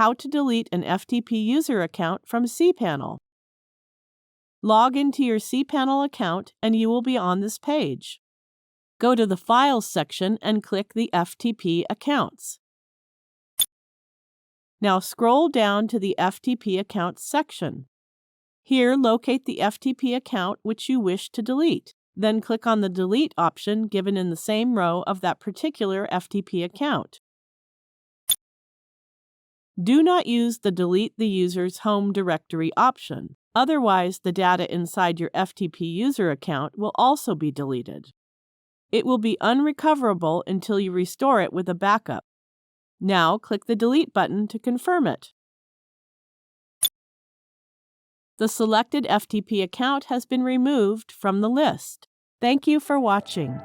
How to delete an FTP user account from cPanel. Log into your cPanel account and you will be on this page. Go to the Files section and click the FTP accounts. Now scroll down to the FTP accounts section. Here, locate the FTP account which you wish to delete. Then click on the Delete option given in the same row of that particular FTP account. Do not use the Delete the User's Home Directory option. Otherwise, the data inside your FTP user account will also be deleted. It will be unrecoverable until you restore it with a backup. Now, click the Delete button to confirm it. The selected FTP account has been removed from the list. Thank you for watching.